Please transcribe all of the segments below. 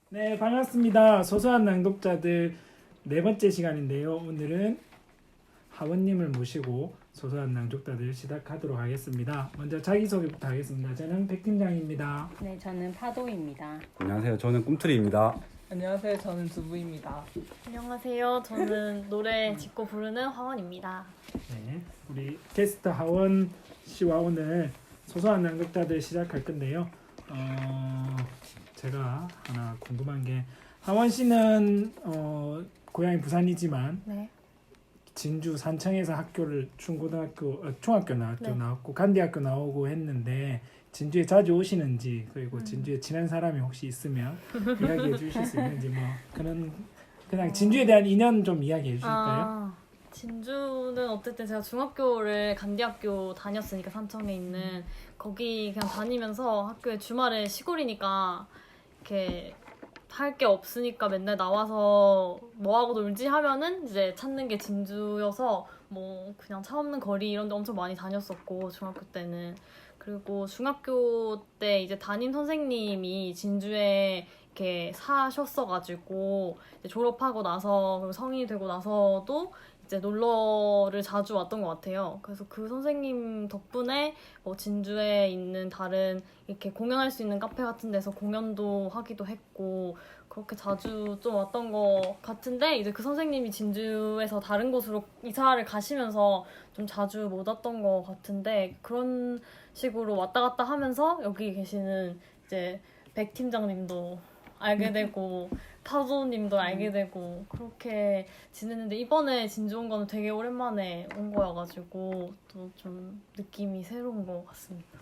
네, 반갑습니다. 소소한 낭독자들 네 번째 시간인데요. 오늘은 하원님을 모시고 소소한 낭독자들 시작하도록 하겠습니다. 먼저 자기소개부터 하겠습니다. 저는 백 팀장입니다. 네, 저는 파도입니다. 안녕하세요. 저는 꿈틀이입니다. 안녕하세요. 저는 두부입니다. 안녕하세요. 저는 노래 짓고 부르는 화원입니다. 네, 우리 게스트 하원 씨와 오늘 소소한 낭독자들 시작할 건데요. 제가 하나 궁금한 게 하원 씨는 고향이 부산이지만 네. 진주 산청에서 학교를 중학교 네. 나왔고 간대학교 나오고 했는데 진주에 자주 오시는지 그리고 진주에 친한 사람이 혹시 있으면 이야기해 주실 수 있는지 뭐 그냥 진주에 대한 인연 좀 이야기해 주실까요? 진주는 어쨌든 제가 중학교를 간디학교 다녔으니까 산청에 있는 거기 그냥 다니면서 학교에 주말에 시골이니까 이렇게 할 게 없으니까 맨날 나와서 뭐 하고 놀지 하면은 이제 찾는 게 진주여서 뭐 그냥 차 없는 거리 이런 데 엄청 많이 다녔었고 중학교 때는 그리고 중학교 때 이제 담임 선생님이 진주에 이렇게 사셨어가지고 이제 졸업하고 나서 그리고 성인이 되고 나서도 이제 놀러를 자주 왔던 것 같아요. 그래서 그 선생님 덕분에 뭐 진주에 있는 다른 이렇게 공연할 수 있는 카페 같은 데서 공연도 하기도 했고 그렇게 자주 좀 왔던 것 같은데 이제 그 선생님이 진주에서 다른 곳으로 이사를 가시면서 좀 자주 못 왔던 것 같은데 그런 식으로 왔다 갔다 하면서 여기 계시는 이제 백 팀장님도 알게 되고 파도님도 알게 되고 그렇게 지냈는데 이번에 진주 온 거는 되게 오랜만에 온 거여가지고 또 좀 느낌이 새로운 것 같습니다.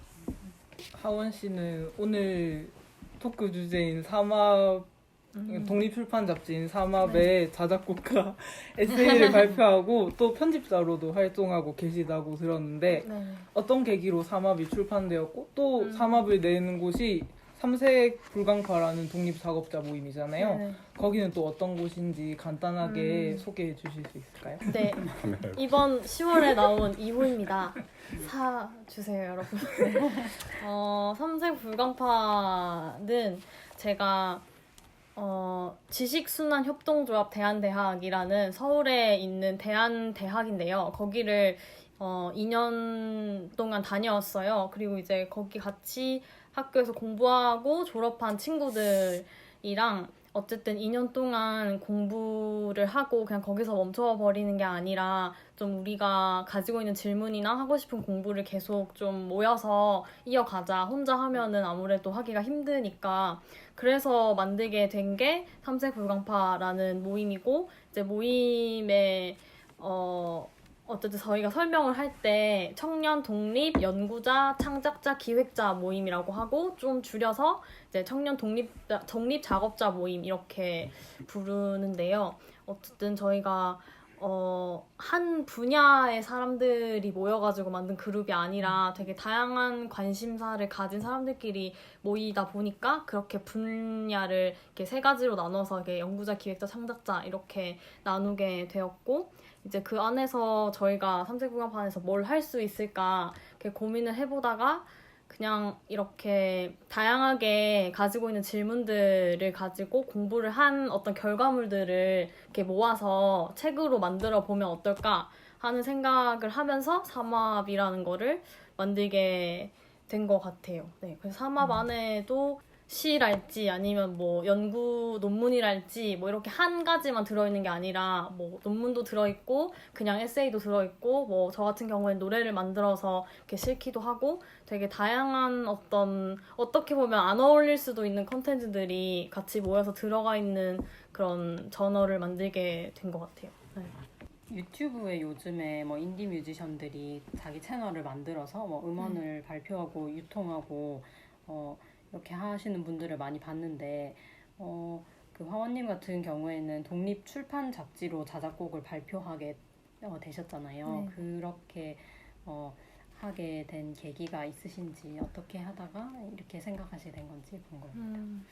하원 씨는 오늘 토크 주제인 삼합 독립출판 잡지인 삼합의 자작곡과 에세이를 발표하고 또 편집자로도 활동하고 계시다고 들었는데 네. 어떤 계기로 삼합이 출판되었고 또 삼합을 내는 곳이 삼색 불광파라는 독립작업자 모임이잖아요. 네. 거기는 또 어떤 곳인지 간단하게 소개해 주실 수 있을까요? 네. 이번 10월에 나온 2호입니다. 사주세요, 여러분. 삼색 불광파는 제가 지식순환협동조합 대한대학이라는 서울에 있는 대한대학인데요. 거기를 2년 동안 다녀왔어요. 그리고 이제 거기 같이 학교에서 공부하고 졸업한 친구들이랑 어쨌든 2년 동안 공부를 하고 그냥 거기서 멈춰버리는 게 아니라 좀 우리가 가지고 있는 질문이나 하고 싶은 공부를 계속 좀 모여서 이어가자. 혼자 하면은 아무래도 하기가 힘드니까. 그래서 만들게 된 게 삼색불광파라는 모임이고 이제 모임에 어쨌든 저희가 설명을 할 때 청년 독립 연구자 창작자 기획자 모임이라고 하고 좀 줄여서 이제 청년 독립 작업자 모임 이렇게 부르는데요. 어쨌든 저희가 한 분야의 사람들이 모여가지고 만든 그룹이 아니라 되게 다양한 관심사를 가진 사람들끼리 모이다 보니까 그렇게 분야를 이렇게 세 가지로 나눠서 이렇게 연구자, 기획자, 창작자 이렇게 나누게 되었고 이제 그 안에서 저희가 삼색불광판에서 뭘 할 수 있을까 이렇게 고민을 해보다가 그냥 이렇게 다양하게 가지고 있는 질문들을 가지고 공부를 한 어떤 결과물들을 이렇게 모아서 책으로 만들어 보면 어떨까 하는 생각을 하면서 삼합이라는 거를 만들게 된 것 같아요. 네, 그래서 삼합 안에도 시랄지 아니면 뭐 연구 논문이랄지 뭐 이렇게 한 가지만 들어있는 게 아니라 뭐 논문도 들어있고 그냥 에세이도 들어있고 뭐 저 같은 경우엔 노래를 만들어서 이렇게 실기도 하고 되게 다양한 어떻게 보면 안 어울릴 수도 있는 컨텐츠들이 같이 모여서 들어가 있는 그런 저널을 만들게 된 것 같아요. 네. 유튜브에 요즘에 뭐 인디 뮤지션들이 자기 채널을 만들어서 뭐 음원을 발표하고 유통하고 이렇게 하시는 분들을 많이 봤는데 그 화원님 같은 경우에는 독립 출판 잡지로 자작곡을 발표하게 되셨잖아요. 네. 그렇게 하게 된 계기가 있으신지 어떻게 하다가 이렇게 생각하시게 된 건지 궁금합니다.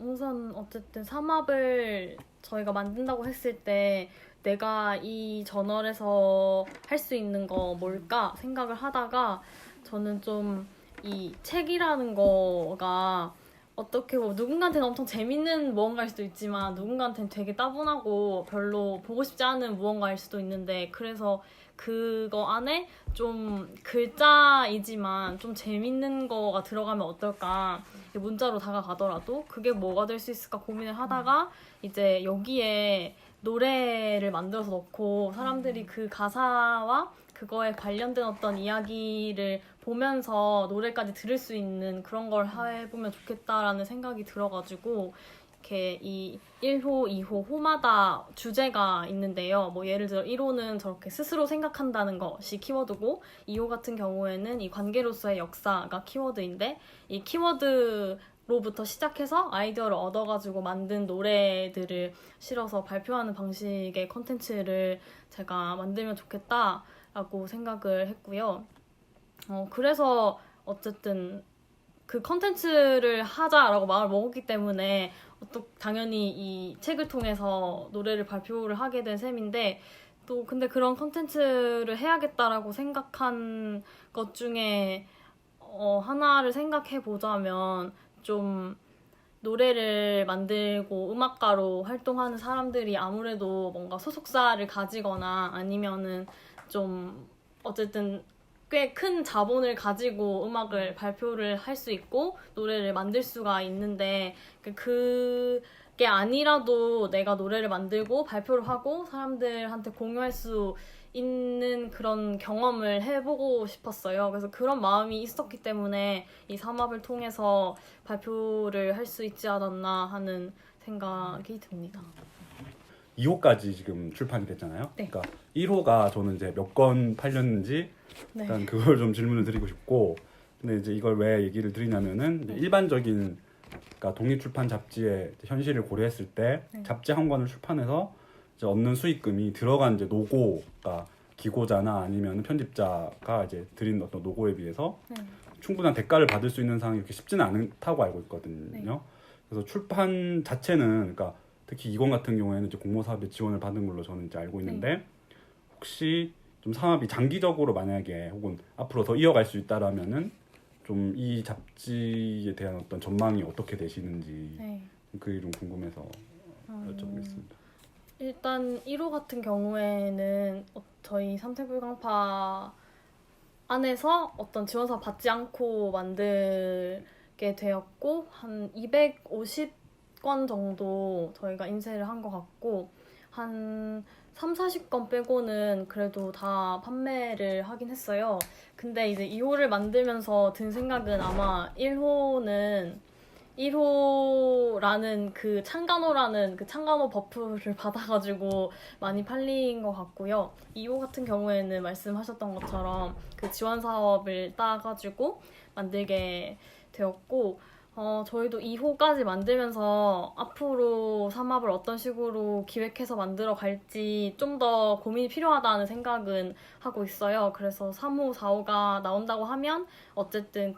우선 어쨌든 삼합을 저희가 만든다고 했을 때 내가 이 저널에서 할 수 있는 거 뭘까 생각을 하다가 저는 좀 이 책이라는 거가 어떻게 보면 누군가한테는 엄청 재밌는 무언가일 수도 있지만 누군가한테는 되게 따분하고 별로 보고 싶지 않은 무언가일 수도 있는데 그래서 그거 안에 좀 글자이지만 좀 재밌는 거가 들어가면 어떨까 문자로 다가가더라도 그게 뭐가 될 수 있을까 고민을 하다가 이제 여기에 노래를 만들어서 넣고 사람들이 그 가사와 그거에 관련된 어떤 이야기를 보면서 노래까지 들을 수 있는 그런 걸 해보면 좋겠다라는 생각이 들어가지고 이렇게 이 1호, 2호, 호마다 주제가 있는데요. 뭐 예를 들어 1호는 저렇게 스스로 생각한다는 것이 키워드고 2호 같은 경우에는 이 관계로서의 역사가 키워드인데 이 키워드로부터 시작해서 아이디어를 얻어가지고 만든 노래들을 실어서 발표하는 방식의 콘텐츠를 제가 만들면 좋겠다라고 생각을 했고요. 그래서 어쨌든 그 컨텐츠를 하자라고 마음을 먹었기 때문에 또 당연히 이 책을 통해서 노래를 발표를 하게 된 셈인데 또 근데 그런 컨텐츠를 해야겠다라고 생각한 것 중에 하나를 생각해 보자면 좀 노래를 만들고 음악가로 활동하는 사람들이 아무래도 뭔가 소속사를 가지거나 아니면은 좀 어쨌든 꽤 큰 자본을 가지고 음악을 발표를 할 수 있고 노래를 만들 수가 있는데 그게 아니라도 내가 노래를 만들고 발표를 하고 사람들한테 공유할 수 있는 그런 경험을 해보고 싶었어요. 그래서 그런 마음이 있었기 때문에 이 삼합을 통해서 발표를 할 수 있지 않았나 하는 생각이 듭니다. 2호까지 지금 출판이 됐잖아요. 네. 그러니까 1호가 저는 이제 몇 권 팔렸는지 네. 일단 그걸 좀 질문을 드리고 싶고, 근데 이제 이걸 왜 얘기를 드리냐면은 이제 일반적인 그러니까 독립출판 잡지의 현실을 고려했을 때 네. 잡지 한 권을 출판해서 이제 얻는 수익금이 들어간 이제 노고가 기고자나 아니면 편집자가 이제 드린 어떤 노고에 비해서 네. 충분한 대가를 받을 수 있는 상황이 그렇게 쉽지는 않다고 알고 있거든요. 네. 그래서 출판 자체는 그러니까 특히 이권 같은 경우에는 이제 공모사업에 지원을 받은 걸로 저는 이제 알고 있는데 혹시 좀 사업이 장기적으로 만약에 혹은 앞으로 더 이어갈 수 있다라면은 좀 이 잡지에 대한 어떤 전망이 어떻게 되시는지 네. 그게 좀 궁금해서 여쭤보겠습니다. 일단 1호 같은 경우에는 저희 삼색불강파 안에서 어떤 지원사 받지 않고 만들게 되었고 한 250건 정도 저희가 인쇄를 한 것 같고 한 3, 40건 빼고는 그래도 다 판매를 하긴 했어요. 근데 이제 2호를 만들면서 든 생각은 아마 1호라는 그 창간호라는 그 창간호 버프를 받아가지고 많이 팔린 것 같고요. 2호 같은 경우에는 말씀하셨던 것처럼 그 지원 사업을 따가지고 만들게 되었고, 저희도 2호까지 만들면서 앞으로 삼합을 어떤 식으로 기획해서 만들어 갈지 좀 더 고민이 필요하다는 생각은 하고 있어요. 그래서 3호, 4호가 나온다고 하면 어쨌든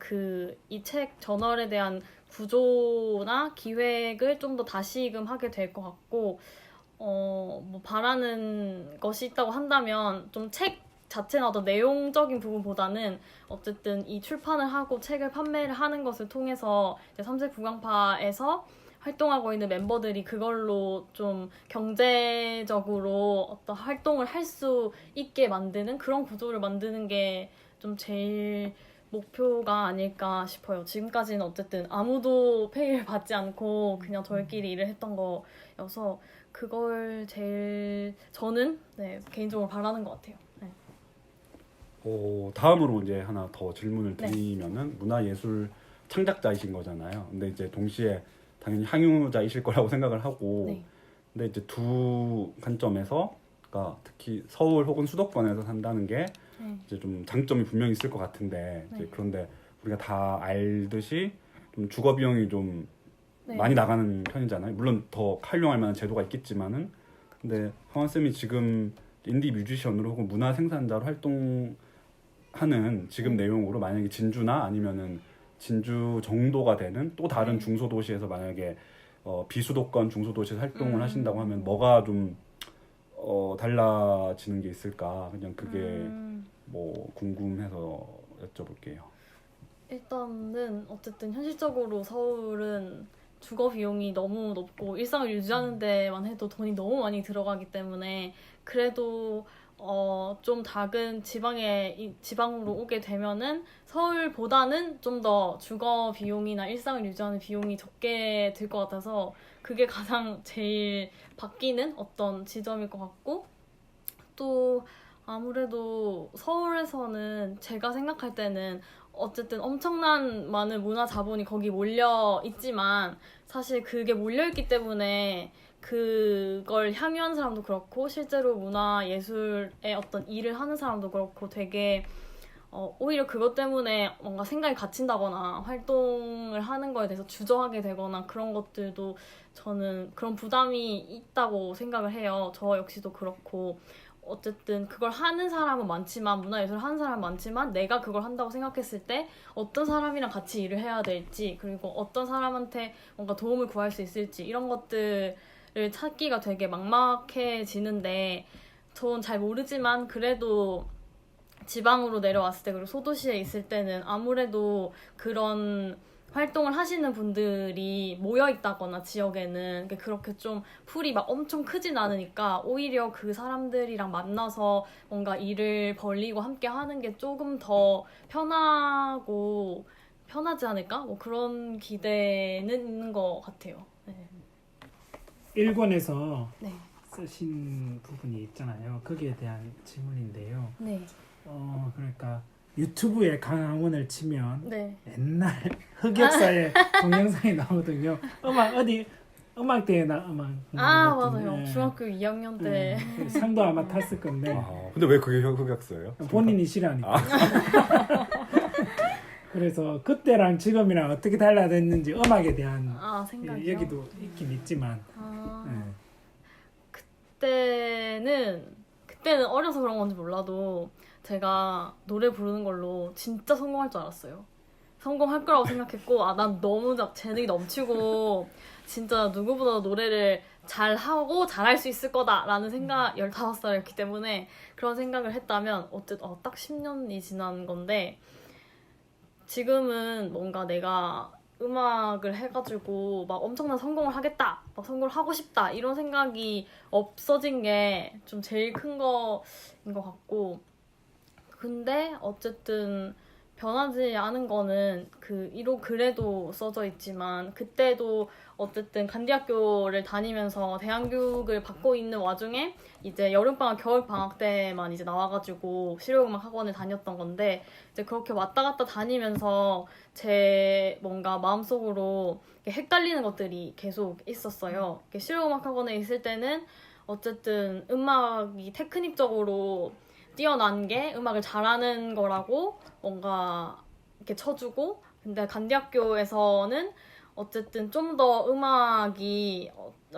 이 책 저널에 대한 구조나 기획을 좀 더 다시금 하게 될 것 같고, 뭐 바라는 것이 있다고 한다면 좀 책 자체나 어떤 내용적인 부분보다는 어쨌든 이 출판을 하고 책을 판매를 하는 것을 통해서 이제 삼색불광파에서 활동하고 있는 멤버들이 그걸로 좀 경제적으로 어떤 활동을 할 수 있게 만드는 그런 구조를 만드는 게 좀 제일 목표가 아닐까 싶어요. 지금까지는 어쨌든 아무도 페이를 받지 않고 그냥 저희끼리 일을 했던 거여서 그걸 제일 저는 개인적으로 바라는 것 같아요. 네. 다음으로 이제 하나 더 질문을 네. 드리면은 문화예술 창작자이신 거잖아요. 근데 이제 동시에 당연히 항유자이실 거라고 생각을 하고, 네. 근데 이제 두 관점에서, 그러니까 특히 서울 혹은 수도권에서 산다는 게 이제 좀 장점이 분명히 있을 것 같은데, 이제 네. 그런데 우리가 다 알듯이 좀 주거 비용이 좀 네. 많이 나가는 편이잖아요. 물론 더 활용할 만한 제도가 있겠지만은, 근데 하원 쌤이 지금 인디 뮤지션으로 혹은 문화 생산자로 활동하는 지금 내용으로 만약에 진주나 아니면은 진주 정도가 되는 또 다른 중소도시에서 만약에 비수도권 중소도시에서 활동을 하신다고 하면 뭐가 좀 달라지는 게 있을까? 그냥 그게 뭐 궁금해서 여쭤볼게요. 일단은 어쨌든 현실적으로 서울은 주거 비용이 너무 높고 일상을 유지하는 데만 해도 돈이 너무 많이 들어가기 때문에 그래도 좀 작은 지방으로 오게 되면은 서울보다는 좀 더 주거 비용이나 일상을 유지하는 비용이 적게 들 것 같아서 그게 가장 제일 바뀌는 어떤 지점일 것 같고 또 아무래도 서울에서는 제가 생각할 때는 어쨌든 엄청난 많은 문화 자본이 거기 몰려 있지만 사실 그게 몰려 있기 때문에 그걸 향유하는 사람도 그렇고 실제로 문화 예술의 어떤 일을 하는 사람도 그렇고 되게 오히려 그것 때문에 뭔가 생각이 갇힌다거나 활동을 하는 거에 대해서 주저하게 되거나 그런 것들도 저는 그런 부담이 있다고 생각을 해요. 저 역시도 그렇고 어쨌든 그걸 하는 사람은 많지만 문화예술을 하는 사람은 많지만 내가 그걸 한다고 생각했을 때 어떤 사람이랑 같이 일을 해야 될지 그리고 어떤 사람한테 뭔가 도움을 구할 수 있을지 이런 것들을 찾기가 되게 막막해지는데 전 잘 모르지만 그래도 지방으로 내려왔을 때 그리고 소도시에 있을 때는 아무래도 그런 활동을 하시는 분들이 모여있다거나 지역에는 그렇게 좀 풀이 막 엄청 크진 않으니까 오히려 그 사람들이랑 만나서 뭔가 일을 벌리고 함께 하는 게 조금 더 편하고 편하지 않을까? 뭐 그런 기대는 있는 것 같아요. 네. 일권에서 네. 쓰신 부분이 있잖아요. 거기에 대한 질문인데요. 네. 그러니까 유튜브에 강화문을 치면 네. 옛날 흑역사의 동영상이 나오거든요. 음악대회 음악. 맞아요. 네. 중학교 2학년 때. 네. 상도 아마 탔을 건데 근데 왜 그게 흑역사예요? 본인이 싫어하니까. 그래서 그때랑 지금이랑 어떻게 달라졌는지 음악에 대한 생각이요? 얘기도 있긴 있지만 네. 그때는 어려서 그런 건지 몰라도 제가 노래 부르는 걸로 진짜 성공할 줄 알았어요. 성공할 거라고 생각했고 난 너무 재능이 넘치고 진짜 누구보다 노래를 잘하고 잘할 수 있을 거다라는 생각 15살이었기 때문에 그런 생각을 했다면 어쨌든 딱 10년이 지난 건데 지금은 뭔가 내가 음악을 해가지고 막 엄청난 성공을 하겠다, 막 성공을 하고 싶다 이런 생각이 없어진 게 좀 제일 큰 거인 것 같고 근데 어쨌든 변하지 않은 거는 그 1호 글에도 써져 있지만 그때도 어쨌든 간디학교를 다니면서 대한교육을 받고 있는 와중에 이제 여름방학, 겨울방학 때만 이제 나와가지고 실용음악 학원을 다녔던 건데 이제 그렇게 왔다 갔다 다니면서 제 뭔가 마음속으로 헷갈리는 것들이 계속 있었어요. 실용음악 학원에 있을 때는 어쨌든 음악이 테크닉적으로 뛰어난 게 음악을 잘하는 거라고 뭔가 이렇게 쳐주고 근데 간디학교에서는 어쨌든 좀 더 음악이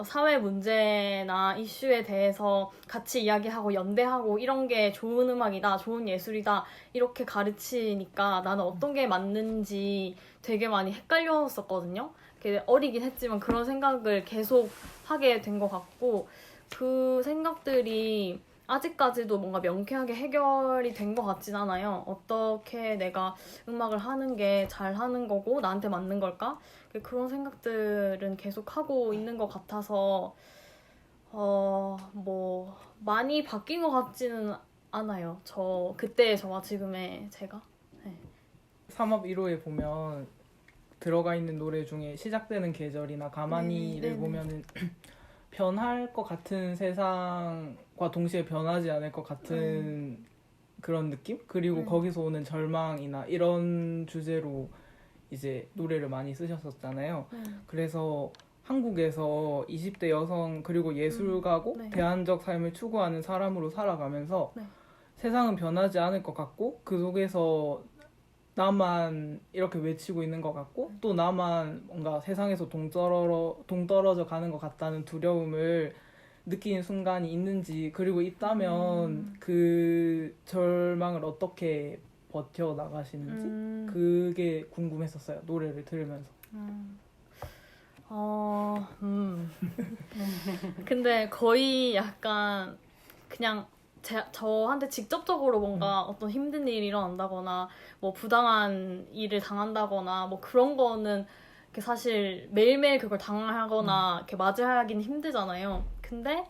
사회 문제나 이슈에 대해서 같이 이야기하고 연대하고 이런 게 좋은 음악이다, 좋은 예술이다 이렇게 가르치니까 나는 어떤 게 맞는지 되게 많이 헷갈렸었거든요. 어리긴 했지만 그런 생각을 계속 하게 된 것 같고 그 생각들이 아직까지도 뭔가 명쾌하게 해결이 된 것 같진 않아요. 어떻게 내가 음악을 하는 게 잘하는 거고 나한테 맞는 걸까? 그런 생각들은 계속 하고 있는 것 같아서 뭐 많이 바뀐 것 같지는 않아요. 그때의 저와 지금의 제가. 네. 삼합 1호에 보면 들어가 있는 노래 중에 시작되는 계절이나 가만히를 보면은 변할 것 같은 세상과 동시에 변하지 않을 것 같은 그런 느낌? 그리고 거기서 오는 절망이나 이런 주제로 이제 노래를 많이 쓰셨었잖아요. 그래서 한국에서 20대 여성 그리고 예술가고 대안적 삶을 추구하는 사람으로 살아가면서 세상은 변하지 않을 것 같고 그 속에서 나만 이렇게 외치고 있는 것 같고 또 나만 뭔가 세상에서 동떨어져 가는 것 같다는 두려움을 느끼는 순간이 있는지 그리고 있다면 그 절망을 어떻게 버텨나가시는지 그게 궁금했었어요. 노래를 들으면서. 근데 거의 약간 그냥 저한테 직접적으로 뭔가 어떤 힘든 일이 일어난다거나 뭐 부당한 일을 당한다거나 뭐 그런 거는 이렇게 사실 매일매일 그걸 당하거나 이렇게 맞이하기는 힘들잖아요. 근데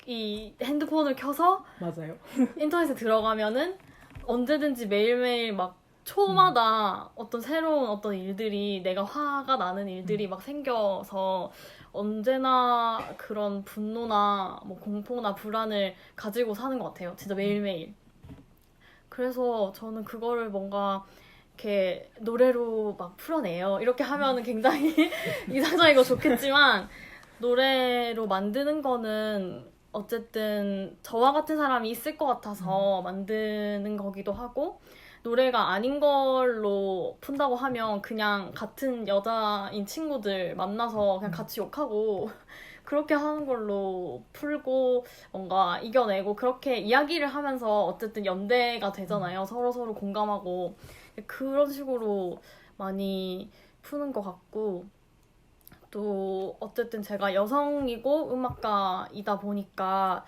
이 핸드폰을 켜서 맞아요. 인터넷에 들어가면은 언제든지 매일매일 막 초마다 어떤 새로운 어떤 일들이 내가 화가 나는 일들이 막 생겨서 언제나 그런 분노나 뭐 공포나 불안을 가지고 사는 것 같아요. 진짜 매일매일. 그래서 저는 그거를 뭔가 이렇게 노래로 막 풀어내요. 이렇게 하면은 굉장히 이상적이고 좋겠지만 노래로 만드는 거는 어쨌든 저와 같은 사람이 있을 것 같아서 만드는 거기도 하고 노래가 아닌 걸로 푼다고 하면 그냥 같은 여자인 친구들 만나서 그냥 같이 욕하고 그렇게 하는 걸로 풀고 뭔가 이겨내고 그렇게 이야기를 하면서 어쨌든 연대가 되잖아요. 서로 공감하고 그런 식으로 많이 푸는 것 같고 또 어쨌든 제가 여성이고 음악가이다 보니까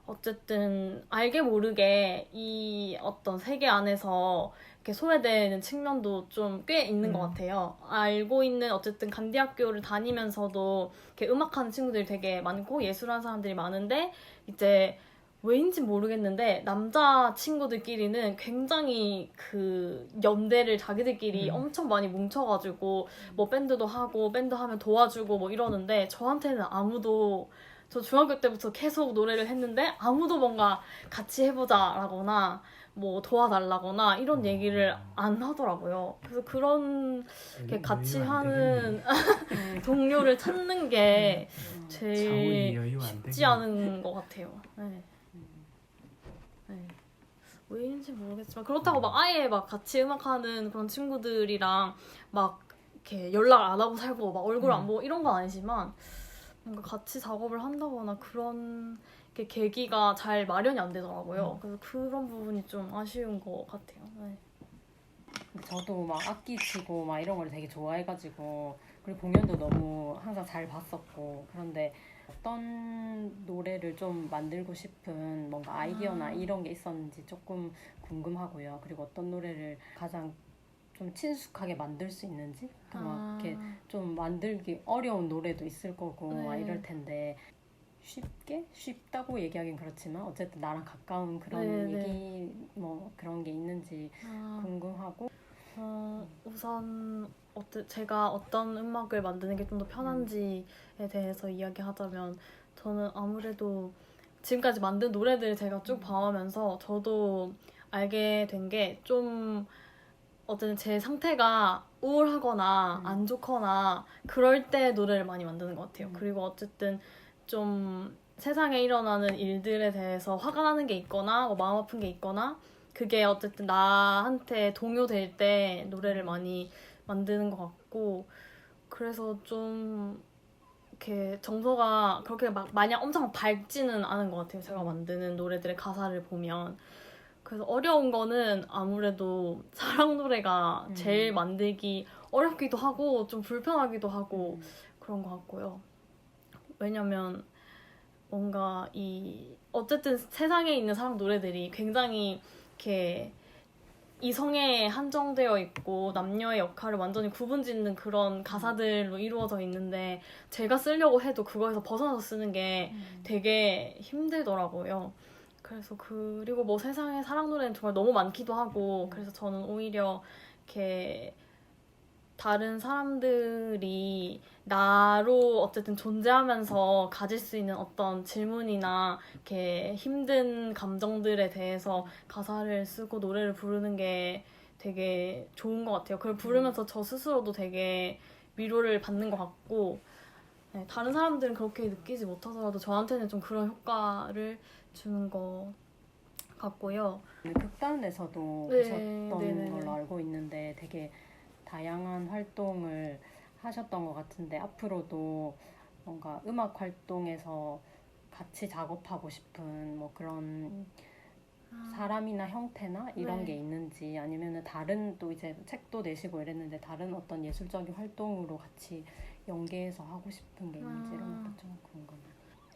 어쨌든 알게 모르게 이 어떤 세계 안에서 이렇게 소외되는 측면도 좀 꽤 있는 것 같아요. 알고 있는 어쨌든 간디학교를 다니면서도 이렇게 음악하는 친구들이 되게 많고 예술하는 사람들이 많은데 이제 왜인지 모르겠는데 남자 친구들끼리는 굉장히 그 연대를 자기들끼리 엄청 많이 뭉쳐가지고 뭐 밴드도 하고 밴드 하면 도와주고 뭐 이러는데 저한테는 아무도 저 중학교 때부터 계속 노래를 했는데 아무도 뭔가 같이 해보자라거나 뭐 도와달라거나 이런 얘기를 안 하더라고요. 그래서 그런 게 같이 여유 안 하는 동료를 찾는 게 자원이 제일 여유 안 쉽지 되겠네. 않은 것 같아요. 네. 네. 왜인지 모르겠지만 그렇다고 막 아예 막 같이 음악하는 그런 친구들이랑 막 이렇게 연락 안 하고 살고 막 얼굴 안 보고 이런 건 아니지만 뭔가 같이 작업을 한다거나 그런 게 계기가 잘 마련이 안 되더라고요. 그래서 그런 부분이 좀 아쉬운 것 같아요. 네. 근데 저도 막 악기 치고 막 이런 걸 되게 좋아해가지고 그리고 공연도 너무 항상 잘 봤었고 그런데 어떤 노래를 좀 만들고 싶은 뭔가 아이디어나 이런 게 있었는지 조금 궁금하고요. 그리고 어떤 노래를 가장 좀 친숙하게 만들 수 있는지 막 이렇게 좀 만들기 어려운 노래도 있을 거고 막 이럴 텐데 쉽다고 얘기하긴 그렇지만 어쨌든 나랑 가까운 그런 네, 얘기 뭐 그런 게 있는지 궁금하고 우선 제가 어떤 음악을 만드는 게 좀 더 편한지에 대해서 이야기하자면 저는 아무래도 지금까지 만든 노래들 제가 쭉 봐오면서 저도 알게 된 게 좀 어쨌든 제 상태가 우울하거나 안 좋거나 그럴 때 노래를 많이 만드는 것 같아요. 그리고 어쨌든 좀 세상에 일어나는 일들에 대해서 화가 나는 게 있거나 마음 아픈 게 있거나 그게 어쨌든 나한테 동요될 때 노래를 많이 만드는 것 같고 그래서 좀 이렇게 정서가 그렇게 막 마냥 엄청 밝지는 않은 것 같아요. 제가 만드는 노래들의 가사를 보면 그래서 어려운 거는 아무래도 사랑 노래가 제일 만들기 어렵기도 하고 좀 불편하기도 하고 그런 것 같고요. 왜냐면 뭔가 어쨌든 세상에 있는 사랑 노래들이 굉장히 이렇게 이성에 한정되어 있고 남녀의 역할을 완전히 구분짓는 그런 가사들로 이루어져 있는데 제가 쓰려고 해도 그거에서 벗어나서 쓰는 게 되게 힘들더라고요. 그래서 그리고 뭐 세상에 사랑 노래는 정말 너무 많기도 하고 그래서 저는 오히려 이렇게 다른 사람들이 나로 어쨌든 존재하면서 가질 수 있는 어떤 질문이나 이렇게 힘든 감정들에 대해서 가사를 쓰고 노래를 부르는 게 되게 좋은 것 같아요. 그걸 부르면서 저 스스로도 되게 위로를 받는 것 같고 네, 다른 사람들은 그렇게 느끼지 못하더라도 저한테는 좀 그런 효과를 주는 것 같고요. 극단에서도 네, 계셨던 네네네. 걸로 알고 있는데 되게 다양한 활동을 하셨던 것 같은데 앞으로도 뭔가 음악 활동에서 같이 작업하고 싶은 뭐 그런 사람이나 형태나 이런 네. 게 있는지 아니면은 다른 또 이제 책도 내시고 이랬는데 다른 어떤 예술적인 활동으로 같이 연계해서 하고 싶은 게 있는지 이런 것도 좀 궁금해요.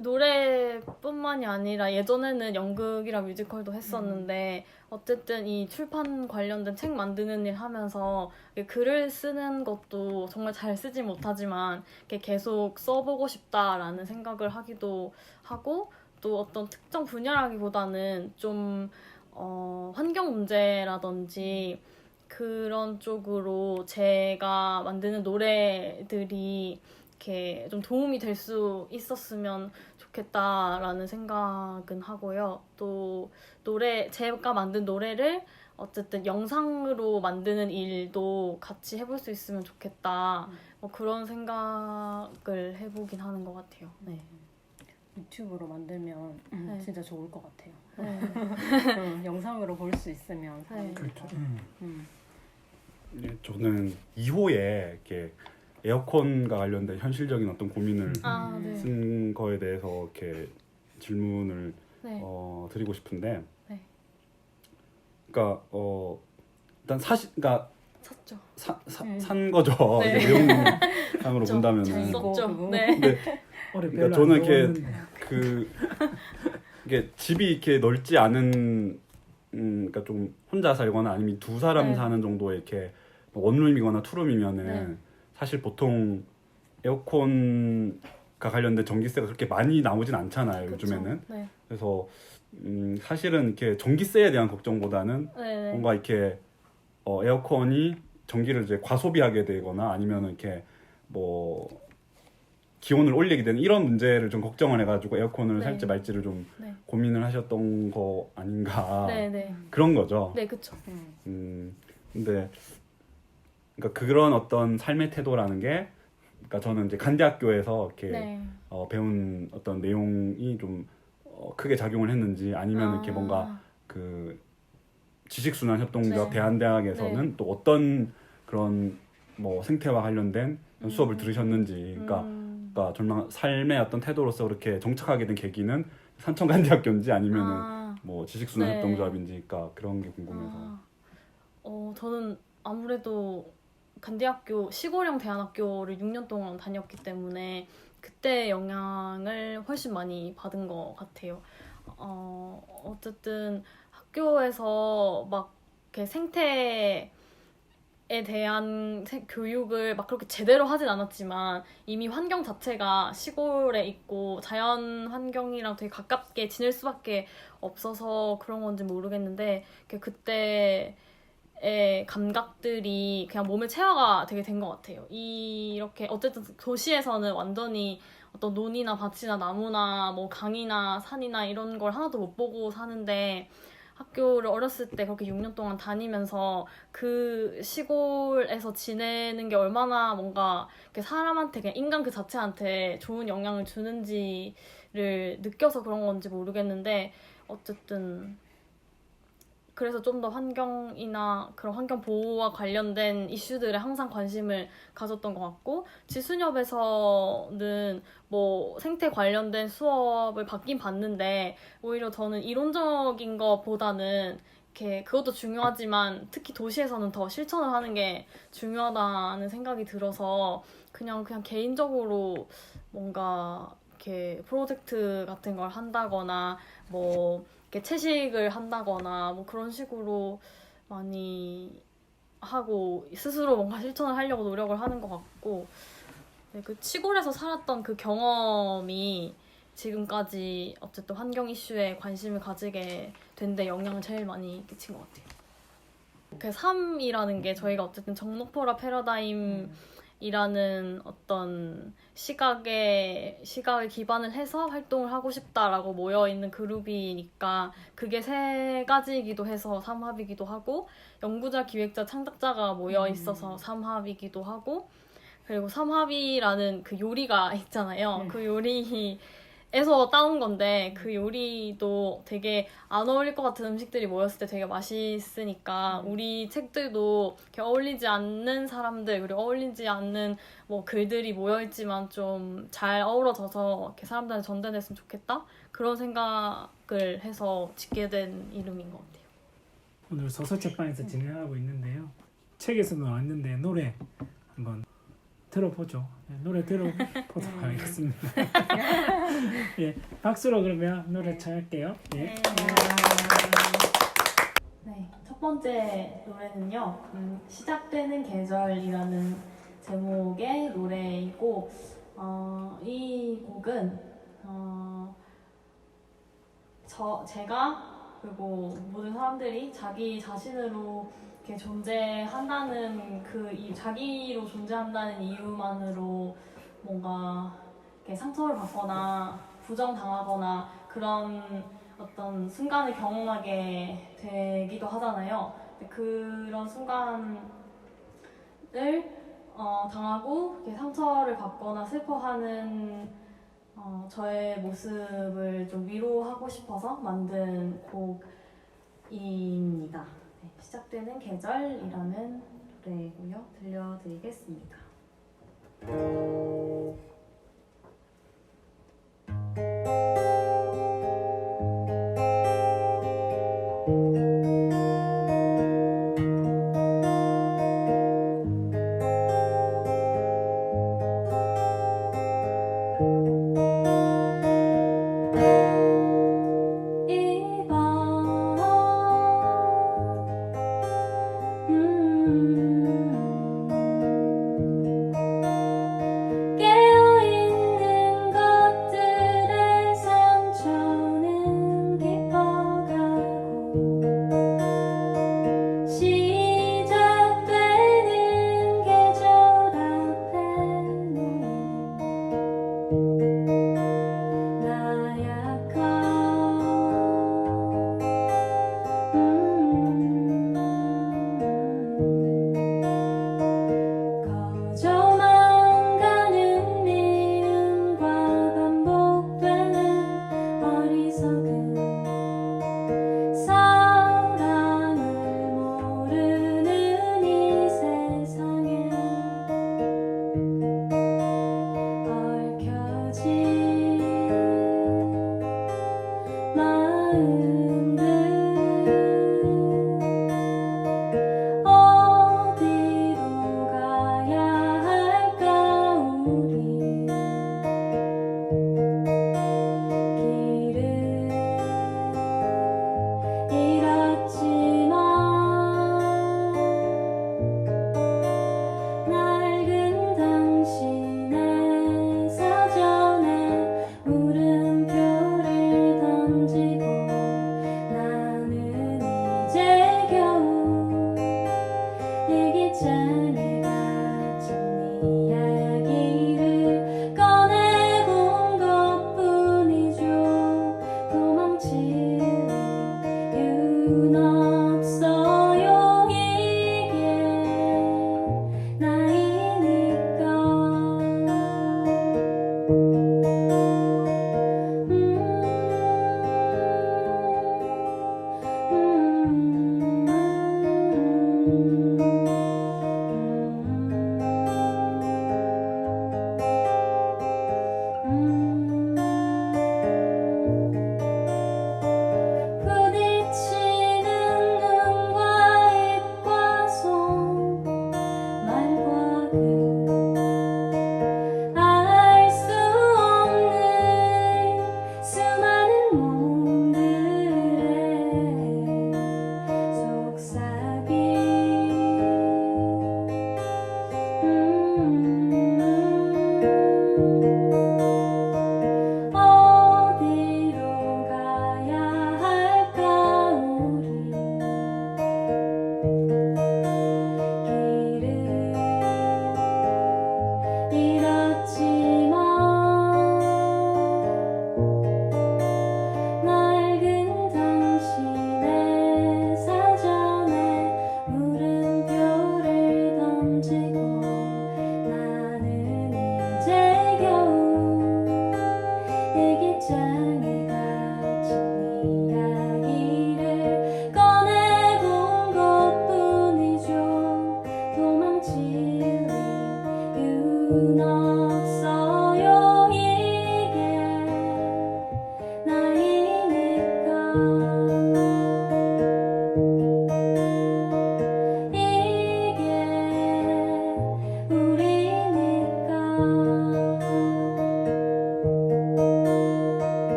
노래뿐만이 아니라 예전에는 연극이랑 뮤지컬도 했었는데 어쨌든 이 출판 관련된 책 만드는 일 하면서 글을 쓰는 것도 정말 잘 쓰지 못하지만 계속 써보고 싶다라는 생각을 하기도 하고 또 어떤 특정 분야라기보다는 좀 환경 문제라든지 그런 쪽으로 제가 만드는 노래들이 이렇게 좀 도움이 될 수 있었으면 좋겠다라는 생각은 하고요. 또 제가 만든 노래를 어쨌든 영상으로 만드는 일도 같이 해볼 수 있으면 좋겠다. 뭐 그런 생각을 해보긴 하는 것 같아요. 네. 유튜브로 만들면 네. 진짜 좋을 것 같아요. 네. 영상으로 볼 수 있으면 네. 그렇죠. 예, 저는 2호에 이렇게 에어컨과 관련된 현실적인 어떤 고민을 아, 네. 쓴 거에 대해서 이렇게 질문을 네. 드리고 싶은데, 네. 그러니까 일단 그러니까 샀죠. 산 거죠. 네. 내용상으로 그쵸. 본다면은. 잘 썼죠. 그거. 네. 근데 올해 그러니까 별로 저는 안 이렇게 더웠는데. 이게 집이 이렇게 넓지 않은, 그러니까 좀 혼자 살거나 아니면 두 사람 네. 사는 정도의 이렇게 원룸이거나 투룸이면은 네. 사실 보통 에어컨과 관련된 전기세가 그렇게 많이 나오진 않잖아요, 그쵸. 요즘에는. 네. 그래서 사실은 이렇게 전기세에 대한 걱정보다는 네. 뭔가 이렇게 에어컨이 전기를 이제 과소비하게 되거나 아니면 이렇게 뭐 기온을 올리게 되는 이런 문제를 좀 걱정을 해가지고 에어컨을 네. 살지 말지를 좀 네. 고민을 하셨던 거 아닌가. 네. 네. 그런 거죠. 네, 그쵸. 근데 그러니까 그런 어떤 삶의 태도라는 게, 그러니까 저는 이제 간대학교에서 이렇게 네. 배운 어떤 내용이 좀 크게 작용을 했는지 아니면 이렇게 아. 뭔가 그 지식순환협동조합 네. 대한대학에서는 네. 또 어떤 그런 뭐 생태와 관련된 수업을 들으셨는지, 그러니까 정말 삶의 어떤 태도로서 그렇게 정착하게 된 계기는 산청간대학교인지 아니면은 아. 뭐 지식순환협동조합인지, 그러니까 그런 게 궁금해서. 저는 아무래도 간대학교 시골형 대안학교를 6년 동안 다녔기 때문에 그때 영향을 훨씬 많이 받은 것 같아요. 어쨌든 학교에서 막 이렇게 생태에 대한 교육을 막 그렇게 제대로 하진 않았지만 이미 환경 자체가 시골에 있고 자연 환경이랑 되게 가깝게 지낼 수밖에 없어서 그런 건지 모르겠는데 그때의 감각들이 그냥 몸에 체화가 되게 된 것 같아요. 이렇게 어쨌든 도시에서는 완전히 어떤 논이나 밭이나 나무나 뭐 강이나 산이나 이런 걸 하나도 못 보고 사는데 학교를 어렸을 때 그렇게 6년 동안 다니면서 그 시골에서 지내는 게 얼마나 뭔가 사람한테 그냥 인간 그 자체한테 좋은 영향을 주는지를 느껴서 그런 건지 모르겠는데 어쨌든 그래서 좀 더 환경이나 그런 환경 보호와 관련된 이슈들에 항상 관심을 가졌던 것 같고 지수협에서는 뭐 생태 관련된 수업을 받긴 받는데 오히려 저는 이론적인 것보다는 이렇게 그것도 중요하지만 특히 도시에서는 더 실천을 하는 게 중요하다는 생각이 들어서 그냥 개인적으로 뭔가 이렇게 프로젝트 같은 걸 한다거나 뭐 이렇게 채식을 한다거나 뭐 그런 식으로 많이 하고 스스로 뭔가 실천을 하려고 노력을 하는 것 같고 네, 그 시골에서 살았던 그 경험이 지금까지 어쨌든 환경 이슈에 관심을 가지게 된 데 영향을 제일 많이 끼친 것 같아요. 그 삶이라는 게 저희가 어쨌든 정록포라 패러다임 이라는 어떤 시각을 기반을 해서 활동을 하고 싶다라고 모여있는 그룹이니까 그게 세 가지이기도 해서 삼합이기도 하고 연구자, 기획자, 창작자가 모여있어서 삼합이기도 하고 그리고 삼합이라는 그 요리가 있잖아요. 그 요리에서 따온 건데 그 요리도 되게 안 어울릴 것 같은 음식들이 모였을 때 되게 맛있으니까 우리 책들도 이렇게 어울리지 않는 사람들 그리고 어울리지 않는 뭐 글들이 모여있지만 좀 잘 어우러져서 이렇게 사람들한테 전달됐으면 좋겠다 그런 생각을 해서 짓게 된 이름인 것 같아요. 오늘 소설책방에서 진행하고 있는데요. 책에서는 왔는데 노래 한번 들어보죠. 네, 노래 들어보도록 하겠습니다. 예, 박수로 그러면 노래 청할게요. 예. 네, 첫 번째 노래는요. 시작되는 계절이라는 제목의 노래이고 이 곡은 제가 그리고 모든 사람들이 자기 자신으로 이렇게 존재한다는 이 자기로 존재한다는 이유만으로 뭔가 이렇게 상처를 받거나 부정당하거나 그런 어떤 순간을 경험하게 되기도 하잖아요. 그런 순간을 당하고 이렇게 상처를 받거나 슬퍼하는 저의 모습을 좀 위로하고 싶어서 만든 곡입니다. 네, 시작되는 계절이라는 노래고요. 들려드리겠습니다. 깨어있는 것들의 상처는 깊어가고 시작되는 계절 앞에 놓인 나약한 거저만 가는 미움과 반복되는 어리석은 사랑을 모르는 이 세상에 얽혀진 마음들 어디로 가야 할까 우리 길을 잃었지만 낡은 당신의 사전에 물음표를 던지고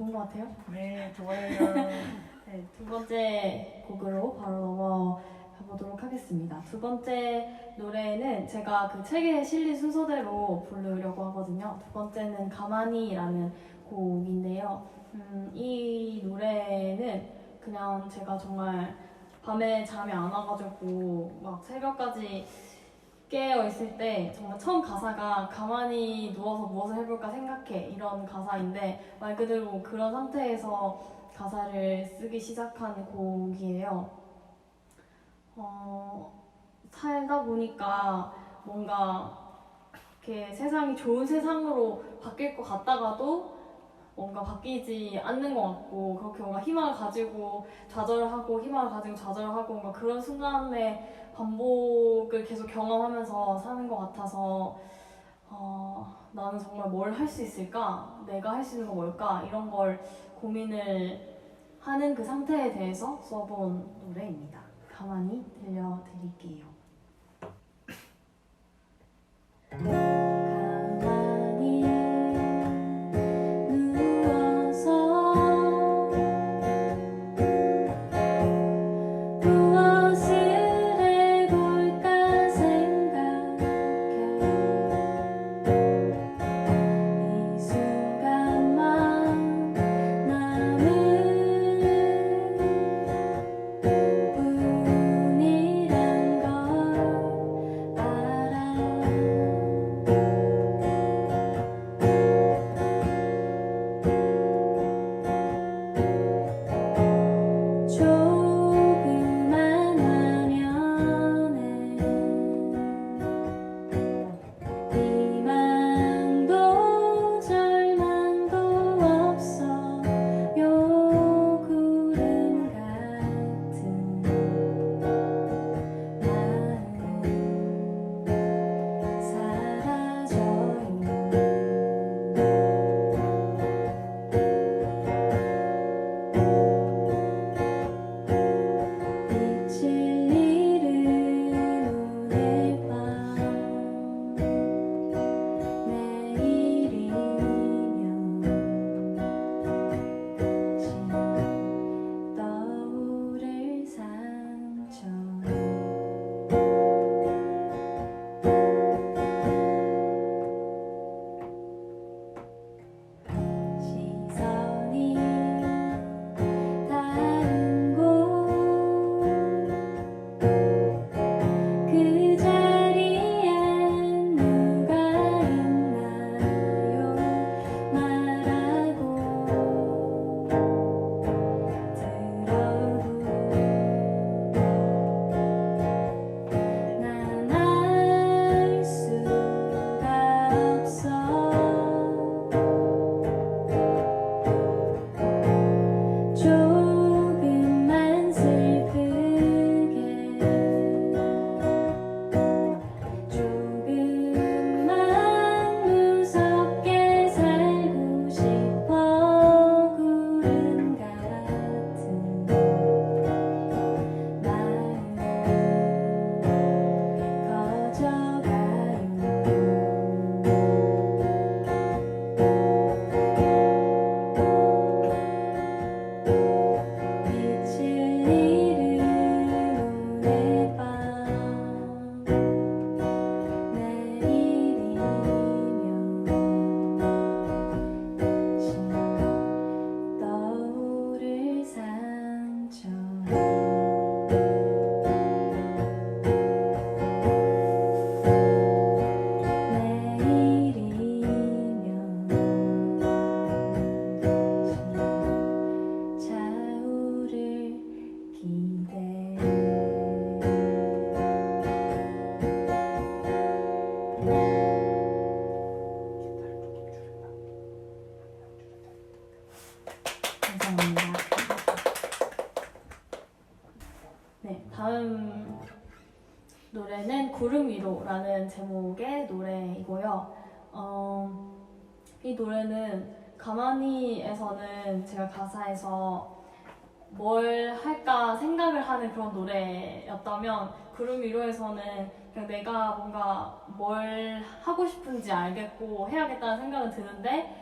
좋은 것 같아요. 네, 좋아요. 네, 두 번째 곡으로 바로 넘어가보도록 하겠습니다. 두 번째 노래는 제가 그 책에 실린 순서대로 부르려고 하거든요. 두 번째는 가만히라는 곡인데요. 이 노래는 그냥 제가 정말 밤에 잠이 안 와가지고 막 새벽까지 깨어 있을 때 정말 처음 가사가 가만히 누워서 무엇을 해볼까 생각해 이런 가사인데 말 그대로 그런 상태에서 가사를 쓰기 시작한 곡이에요. 살다 보니까 뭔가 이렇게 세상이 좋은 세상으로 바뀔 것 같다가도 뭔가 바뀌지 않는 것 같고 그렇게 뭔가 희망을 가지고 좌절하고 희망을 가지고 좌절하고 뭔가 그런 순간의 반복을 계속 경험하면서 사는 것 같아서 나는 정말 뭘 할 수 있을까? 내가 할 수 있는 건 뭘까? 이런 걸 고민을 하는 그 상태에 대해서 써본 노래입니다. 가만히 들려드릴게요. 가만히 누워서 무엇을 해볼까 생각해 이 순간만 남은 뿐이란 걸 알아. 조그만 화면에 희망도 절망도 없어요. 구름 같은 마음 사라져요. 빛을 잃은 오늘 밤 내일이면 다시 떠오를 상처 시선이 다른 곳 그 자리엔 누가 있나요? 말하고 들어도 난 알 수가 없어. 조금만 슬프게 조금만 무섭게 살고 싶어. 구름 같은 마음 커져가요. 빛을 잃은 오늘 밤 내일이면 다시 떠오를 상처 내일이면 다시 차오를 기대. 감사합니다. 네, 다음 노래는 구름 위로라는 제목의 노래이고요. 이 노래는 가만히에서는 제가 가사에서 뭘 할까 생각을 하는 그런 노래였다면 구름 위로에서는 그냥 내가 뭔가 뭘 하고 싶은지 알겠고 해야겠다는 생각은 드는데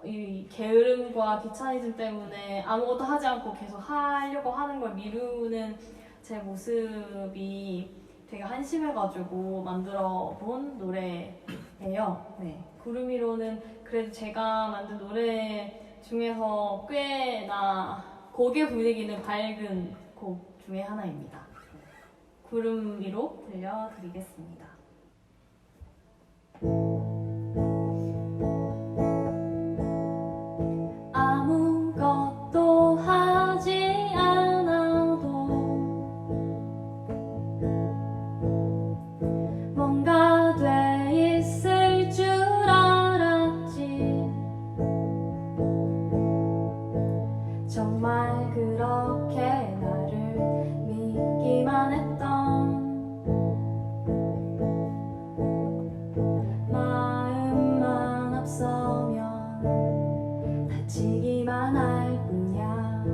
이 게으름과 귀차니즘 때문에 아무것도 하지 않고 계속 하려고 하는 걸 미루는 제 모습이 되게 한심해가지고 만들어 본 노래예요. 네. 구름 위로는 그래도 제가 만든 노래 중에서 꽤나 곡의 분위기는 밝은 곡 중에 하나입니다. 구름 위로 들려드리겠습니다. 아무것도 하지 않아도 뭔가 돼 있을 줄 알았지. 정말 그렇게 나를 믿기만 했던 마음만 앞서면 다치기만 할 뿐이야.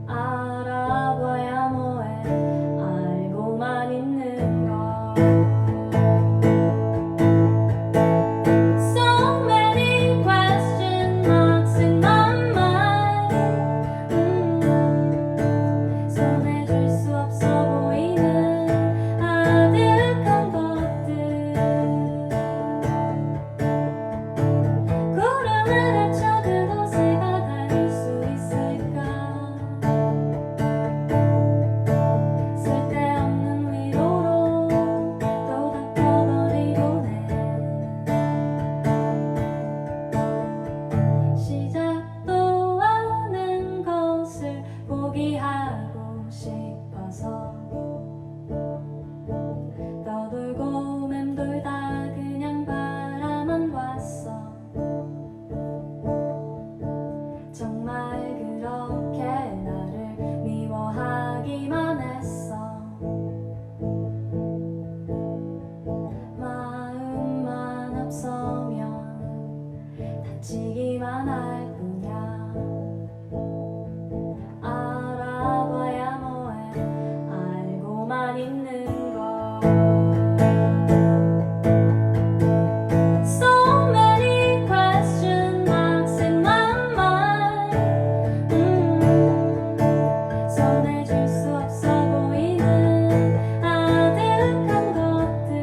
알아봐야 뭐해 알고만 있는 걸. So many question marks in my mind. 손에 줄 수 없어 보이는 아득한 것들. 구름을 헤쳐 그곳에 가닿을 수 있을까. 쓸데없는 위로로 또 덮어버리고 내 시작도 않은 것을 포기하고 싶어서 떠돌고 맴돌다 그냥 바라만 봤어. 정말 그렇게 나를 미워하기만 했어. 마음만 앞서면 다치기만 할 뿐이야. 알아봐야 뭐해 알고만 있는 걸. So many question marks in my mind. 손에 줄 수 없어 보이는 아득한 것들.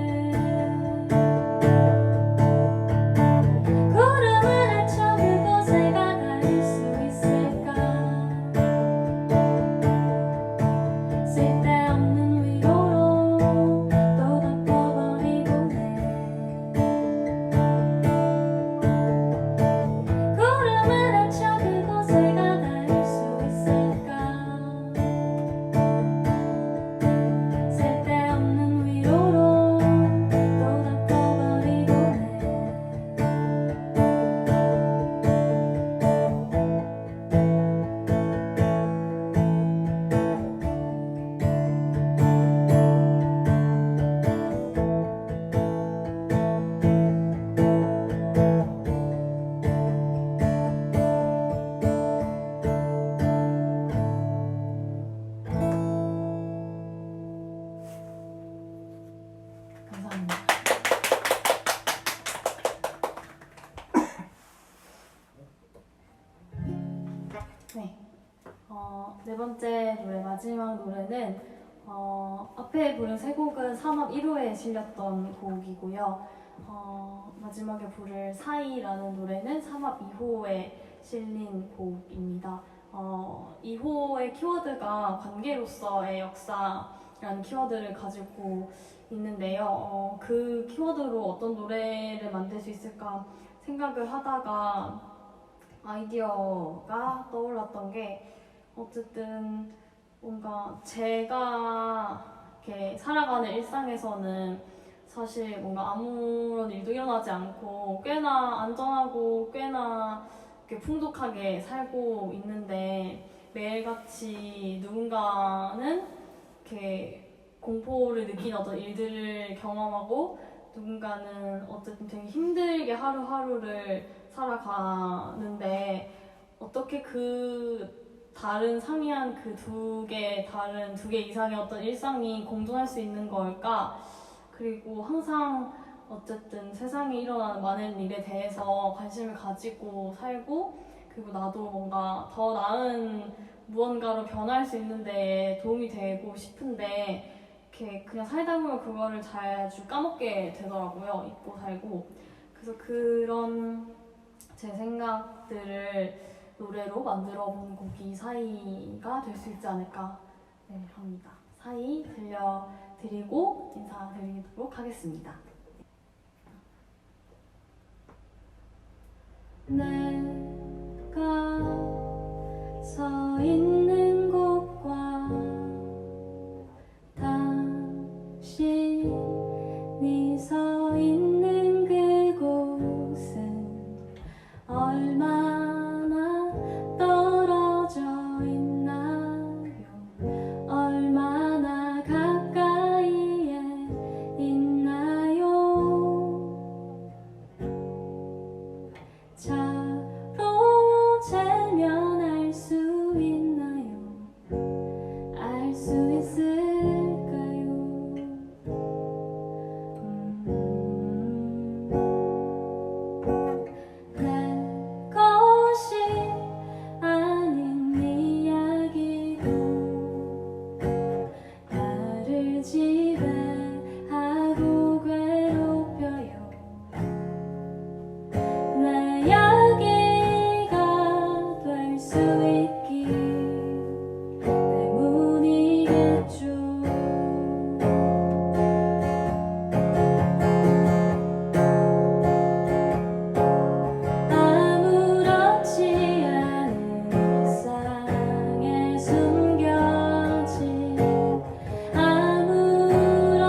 구름을 헤쳐 그곳에 가닿을 수 있을까. 쓸데없는 위로로 또 덮어버리고 내 구름을 헤쳐 그곳에 가닿을 수 있을까. 쓸데없는 위로로 또 덮어버리고 감사합니다. 네. 네 번째 노래, 마지막 노래는 앞에 부른 세 곡은 3합 1호에 실렸던 곡이고요. 마지막에 부를 사이라는 노래는 3합 2호에 실린 곡입니다. 2호의 키워드가 관계로서의 역사라는 키워드를 가지고 있는데요. 그 키워드로 어떤 노래를 만들 수 있을까 생각을 하다가 아이디어가 떠올랐던 게, 어쨌든 뭔가 제가 이렇게 살아가는 일상에서는 사실 뭔가 아무런 일도 일어나지 않고 꽤나 안전하고 꽤나 이렇게 풍족하게 살고 있는데, 매일같이 누군가는 이렇게 공포를 느끼는 어떤 일들을 경험하고 누군가는 어쨌든 되게 힘들게 하루하루를 살아가는데, 어떻게 그 다른 상이한 그 두 개 이상의 어떤 일상이 공존할 수 있는 걸까? 그리고 항상 어쨌든 세상에 일어나는 많은 일에 대해서 관심을 가지고 살고 그리고 나도 뭔가 더 나은 무언가로 변할 수 있는 데 도움이 되고 싶은데 이렇게 그냥 살다 보면 그거를 자주 까먹게 되더라고요. 잊고 살고. 그래서 그런 제 생각들을 노래로 만들어 본 곡이 사이가 될 수 있지 않을까 합니다. 사이 들려드리고 인사드리도록 하겠습니다. 내가 서 있는 곳과 당신이 서 있는 그곳은 얼마나 떨어져 있나요? 얼마나 가까이에 있나요? 차로 재면 알 수 있나요? 알 수 있을까요? 내 것이 아닌 이야기도 나를 지배하고 괴롭혀요. 내 이야기가 될 수 있기 때문이겠죠. 아무렇지 않은 일상에 숨겨진 아무런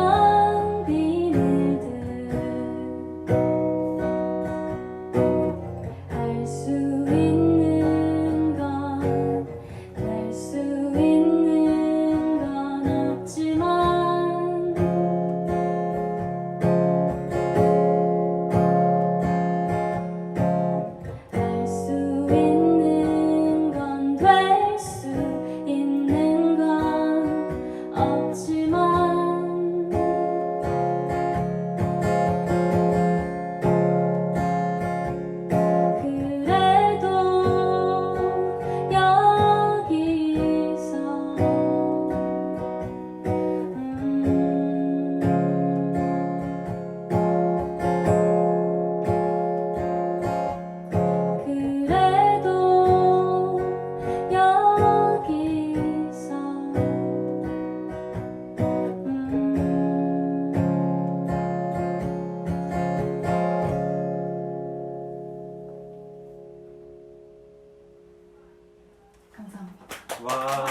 비밀들 알 수 있는 건, 될 수 있는 건 없지만 알 수 있는 건, 될 수 있는 건 없지만 그래도 여기서 그래도 여기서 감사합니다. 와.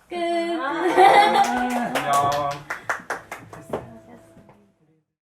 끝. 안녕.